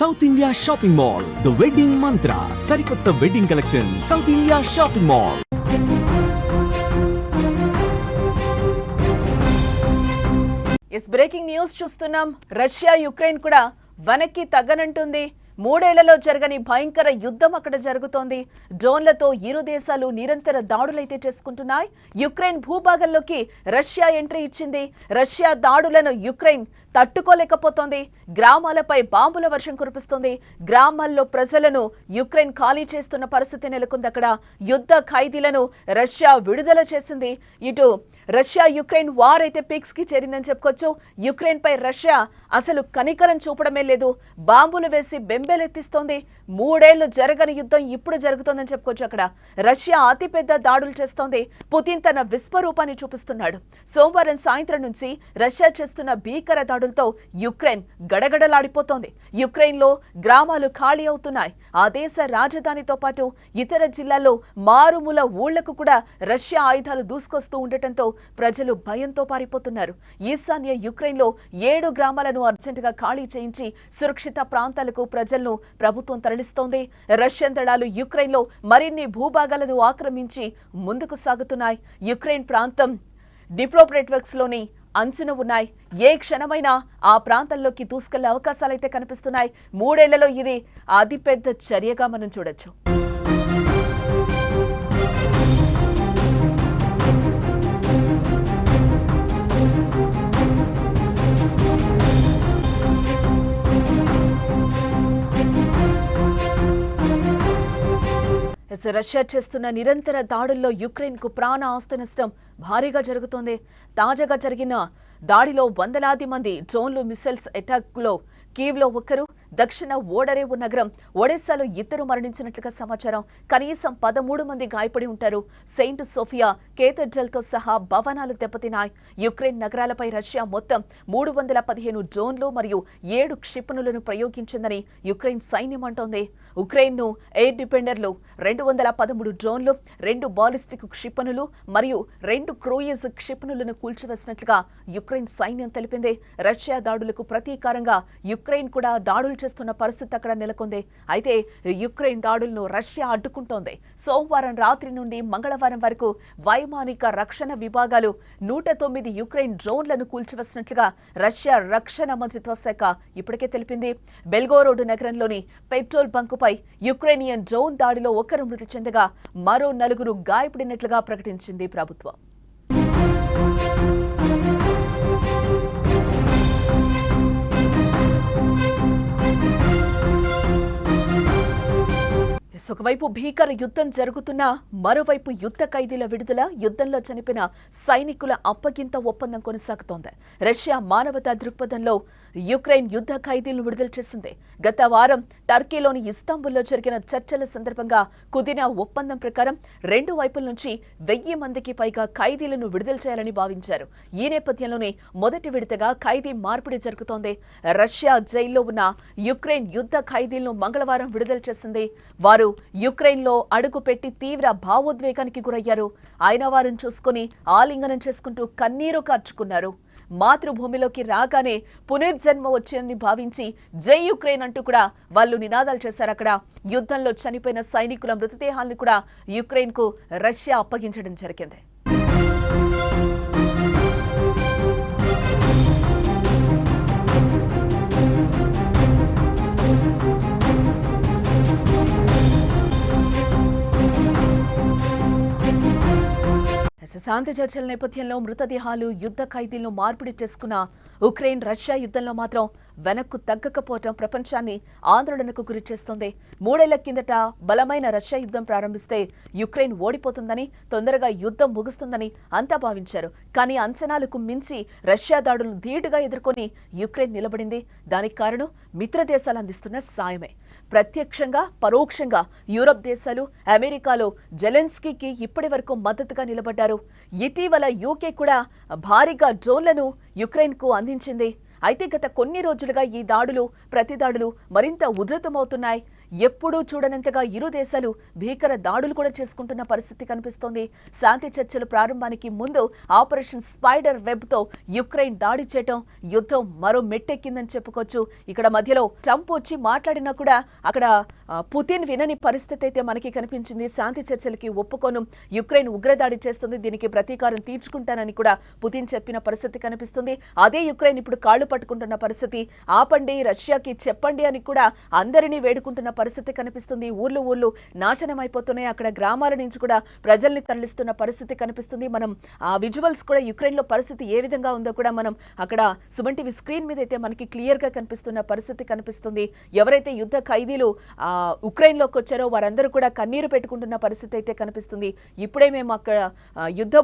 South India shopping mall, the wedding మంత్ర, సరికొత్త wedding collection, south India shopping mall. Breaking news చూస్తున్నాం. Russia Ukraine కూడా వెనక్కి తగ్గనంటుంది. 3 ఏళ్లలో జరగని భయంకర యుద్ధం అక్కడ జరుగుతోంది. డ్రోన్లతో ఇరు దేశాలు నిరంతర దాడులైతే చేసుకుంటున్నాయి. యుక్రెయిన్ భూభాగంలోకి రష్యా ఎంట్రీ ఇచ్చింది. రష్యా దాడులను యుక్రెయిన్ తట్టుకోలేకపోతోంది. గ్రామాలపై బాంబుల వర్షం కురిపిస్తోంది. గ్రామాల్లో ప్రజలను యుక్రెయిన్ ఖాళీ చేస్తున్న పరిస్థితి నెలకొంది. అక్కడ యుద్ధ ఖైదీలను రష్యా విడుదల చేసింది. ఇటు రష్యా యుక్రెయిన్ వార్ అయితే పీక్స్ కి చేరిందని చెప్పుకోవచ్చు. యుక్రెయిన్ పై రష్యా అసలు కనికరం చూపడమే లేదు. బాంబులు వేసి బెంబేలెత్తిస్తోంది. 3 ఏళ్లు జరగని యుద్ధం ఇప్పుడు జరుగుతోందని చెప్పుకోవచ్చు. అక్కడ రష్యా అతిపెద్ద దాడులు చేస్తోంది. పుతిన్ తన విశ్వరూపాన్ని చూపిస్తున్నాడు. సోమవారం సాయంత్రం నుంచి రష్యా చేస్తున్న భీకర దాడులతో యుక్రెయిన్ గడగడలాడిపోతోంది. యుక్రెయిన్ లో గ్రామాలు ఖాళీ అవుతున్నాయి. ఆ దేశ రాజధానితో పాటు ఇతర జిల్లాల్లో మారుమూల ఊళ్లకు కూడా రష్యా ఆయుధాలు దూసుకొస్తూ ఉండటంతో ప్రజలు భయంతో పారిపోతున్నారు. ఈశాన్య యుక్రెయిన్ లో 7 గ్రామాలను అర్జెంటుగా ఖాళీ చేయించి సురక్షిత ప్రాంతాలకు ప్రజలను ప్రభుత్వం తరలిస్తోంది. రష్యన్ దళాలు యుక్రెయిన్ లో మరిన్ని భూభాగాలను ఆక్రమించి ముందుకు సాగుతున్నాయి. యుక్రెయిన్ ప్రాంతం డిప్రోప్రెట్వర్క్స్ లోని అంచున ఉన్నాయి. ఏ క్షణమైనా ఆ ప్రాంతంలోకి దూసుకెళ్లే అవకాశాలైతే కనిపిస్తున్నాయి. 3 ఏళ్లలో ఇది అతిపెద్ద చర్యగా మనం చూడొచ్చు. రష్యా చేస్తున్న నిరంతర దాడుల్లో యుక్రెయిన్ కు ప్రాణ ఆస్తి నష్టం భారీగా జరుగుతోంది. తాజాగా జరిగిన దాడిలో వందలాది మంది డ్రోన్లు మిసైల్స్ అటాక్ లో కీవ్ లో ఒకరు, దక్షిణ ఓడరేవు నగరం ఒడెస్సాలో 2 మరణించినట్లుగా సమాచారం. కనీసం 13 మంది గాయపడి ఉంటారు. సెయింట్ సోఫియా కేథడ్రల్ తో సహా భవనాలు దెబ్బతిన్నాయి. యుక్రెయిన్ నగరాలపై రష్యా మొత్తం 315 డ్రోన్లు మరియు 7 క్షిపణులను ప్రయోగించిందని యుక్రెయిన్ సైన్యం అంటోంది. ఉక్రెయిన్ ను ఎయిర్ డిఫెండర్లు 213 డ్రోన్లు, 2 బాలిస్టిక్ క్షిపణులు మరియు 2 క్రూయిజ్ క్షిపణులను కూల్చివేసినట్లుగా యుక్రెయిన్ సైన్యం తెలిపింది. రష్యా దాడులకు ప్రతీకారంగా యుక్రెయిన్ కూడా దాడులు చేస్తున్న పరిస్థితి అక్కడ నెలకొంది. అయితే యుక్రెయిన్ దాడులను రష్యా అడ్డుకుంటోంది. సోమవారం రాత్రి నుండి మంగళవారం వరకు వైమానిక రక్షణ విభాగాలు 109 యుక్రెయిన్ డ్రోన్లను కూల్చివేసినట్లుగా రష్యా రక్షణ మంత్రిత్వ శాఖ ఇప్పటికే తెలిపింది. బెల్గోరోడ్ నగరంలోని పెట్రోల్ బంకుపై యుక్రెయినియన్ డ్రోన్ దాడిలో 1 మృతి చెందగా మరో 4 గాయపడినట్లుగా ప్రకటించింది ప్రభుత్వం. ఒకవైపు భీకర యుద్ధం జరుగుతున్నా మరోవైపు యుద్ధ ఖైదీల విడుదల, యుద్ధంలో చనిపోయిన సైనికుల అప్పగింత ఒప్పందం కొనసాగుతోంది. రష్యా మానవతా దృక్పథంలో యుక్రెయిన్ యుద్ధ ఖైదీలను విడుదల చేసింది. గత వారం టర్కీలోని ఇస్తాంబుల్లో జరిగిన చర్చల సందర్భంగా కుదిరిన ఒప్పందం ప్రకారం 2 వైపుల నుంచి 1000 మందికి పైగా ఖైదీలను విడుదల చేయాలని భావించారు. ఈ నేపథ్యంలోనే మొదటి విడతగా ఖైదీ మార్పిడి జరుగుతోంది. రష్యా జైల్లో ఉన్న యుక్రెయిన్ యుద్ధ ఖైదీలను మంగళవారం విడుదల చేసింది. వారు యుక్రెయిన్ లో అడుగు పెట్టి తీవ్ర భావోద్వేగానికి గురయ్యారు. ఆయన వారిని చూసుకుని ఆలింగనం చేసుకుంటూ కన్నీరు కార్చుకున్నారు. మాతృభూమిలోకి రాగానే పునర్జన్మ వచ్చిందని భావించి జై యుక్రెయిన్ అంటూ కూడా వాళ్ళు నినాదాలు చేశారు. అక్కడ యుద్ధంలో చనిపోయిన సైనికుల మృతదేహాలను కూడా యుక్రెయిన్ కు రష్యా అప్పగించడం జరిగింది. శాంతి చర్చల నేపథ్యంలో మృతదేహాలు, యుద్ధ ఖైదీలను మార్పిడి చేసుకున్న ఉక్రెయిన్ రష్యా యుద్ధంలో మాత్రం వెనక్కు తగ్గకపోవడం ప్రపంచాన్ని ఆందోళనకు గురి చేస్తోంది. 3 ఏళ్ల కిందట బలమైన రష్యా యుద్ధం ప్రారంభిస్తే యుక్రెయిన్ ఓడిపోతుందని, తొందరగా యుద్ధం ముగుస్తుందని అంతా భావించారు. కానీ అంచనాలకు మించి రష్యా దాడులను ధీటుగా ఎదుర్కొని యుక్రెయిన్ నిలబడింది. దానికి కారణం మిత్ర దేశాలు అందిస్తున్న సాయమే. ప్రత్యక్షంగా పరోక్షంగా యూరప్ దేశాలు, అమెరికాలో జెలెన్స్కీకి ఇప్పటి వరకు మద్దతుగా నిలబడ్డారు. ఇటీవల యూకే కూడా భారీగా డ్రోన్లను యుక్రెయిన్ కు అందించింది. అయితే గత కొన్ని రోజులుగా ఈ దాడులు, ప్రతిదాడులు మరింత ఉధృతమవుతున్నాయి. ఎప్పుడూ చూడనంతగా ఇరు దేశాలు భీకర దాడులు కూడా చేసుకుంటున్న పరిస్థితి కనిపిస్తోంది. శాంతి చర్చలు ప్రారంభానికి ముందు ఆపరేషన్ స్పైడర్ వెబ్ తో యుక్రెయిన్ దాడి చేయటం యుద్ధం మరో మెట్టెక్కిందని చెప్పుకోవచ్చు. ఇక్కడ మధ్యలో ట్రంప్ వచ్చి మాట్లాడినా కూడా అక్కడ పుతిన్ వినని పరిస్థితి అయితే మనకి కనిపించింది. శాంతి చర్చలకి ఒప్పుకోను, యుక్రెయిన్ ఉగ్రదాడి చేస్తుంది, దీనికి ప్రతీకారం తీర్చుకుంటానని కూడా పుతిన్ చెప్పిన పరిస్థితి కనిపిస్తుంది. అదే యుక్రెయిన్ ఇప్పుడు కాళ్లు పట్టుకుంటున్న పరిస్థితి. ఆపండి, రష్యాకి చెప్పండి అని కూడా అందరినీ వేడుకుంటున్న పరిస్థితి కనిపిస్తుంది. ఊర్లు నాశనం అయిపోతున్నాయి. అక్కడ గ్రామాల నుంచి కూడా ప్రజల్ని తరలిస్తున్న పరిస్థితి కనిపిస్తుంది. మనం ఆ విజువల్స్ కూడా యుక్రెయిన్ లో పరిస్థితి ఏ విధంగా ఉందో కూడా మనం అక్కడ సుమన్ టీవీ స్క్రీన్ మీద అయితే మనకి క్లియర్ గా కనిపిస్తున్న పరిస్థితి కనిపిస్తుంది. ఎవరైతే యుద్ధ ఖైదీలు ఉక్రెయిన్ లోకి వచ్చారో వారందరూ కూడా కన్నీరు పెట్టుకుంటున్న పరిస్థితి అయితే కనిపిస్తుంది. ఇప్పుడే మేము అక్కడ యుద్ధ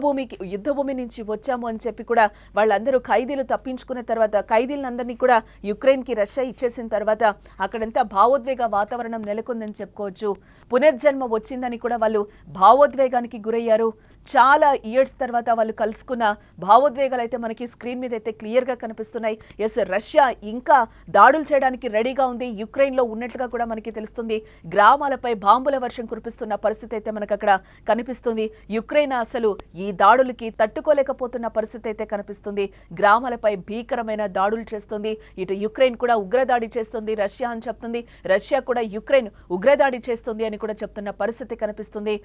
భూమి నుంచి వచ్చాము అని చెప్పి కూడా వాళ్ళందరూ ఖైదీలు తప్పించుకున్న తర్వాత ఖైదీలందరినీ కూడా యుక్రెయిన్ కి రష్యా ఇచ్చేసిన తర్వాత అక్కడంతా భావోద్వేగ వాతావరణం నెలకొందని చెప్పుకోవచ్చు. పునర్జన్మ వచ్చిందని కూడా వాళ్ళు భావోద్వేగానికి గురయ్యారు. చాలా ఇయర్స్ తర్వాత వాళ్ళు కలుసుకున్న భావోద్వేగాలు అయితే మనకి స్క్రీన్ మీద అయితే క్లియర్ గా కనిపిస్తున్నాయి. ఎస్, రష్యా ఇంకా దాడులు చేయడానికి రెడీగా ఉంది, యుక్రెయిన్ లో ఉన్నట్లుగా కూడా మనకి తెలుస్తుంది. గ్రామాలపై బాంబుల వర్షం కురిపిస్తున్న పరిస్థితి అయితే మనకు అక్కడ కనిపిస్తుంది. యుక్రెయిన్ అసలు ఈ దాడులకి తట్టుకోలేకపోతున్న పరిస్థితి అయితే కనిపిస్తుంది. గ్రామాలపై భీకరమైన దాడులు చేస్తుంది. ఇటు యుక్రెయిన్ కూడా ఉగ్రదాడి చేస్తుంది రష్యా అని చెప్తుంది, రష్యా కూడా యుక్రెయిన్ ఉగ్రదాడి చేస్తుంది అని కూడా చెప్తున్న పరిస్థితి కనిపిస్తుంది.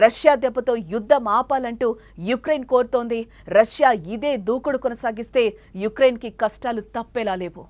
రష్యా దెబ్బతో యుద్ధం ఆపాలంటూ యుక్రెయిన్ కోరుతోంది. రష్యా ఇదే దూకుడు కొనసాగిస్తే యుక్రెయిన్ కి కష్టాలు తప్పేలా లేవు.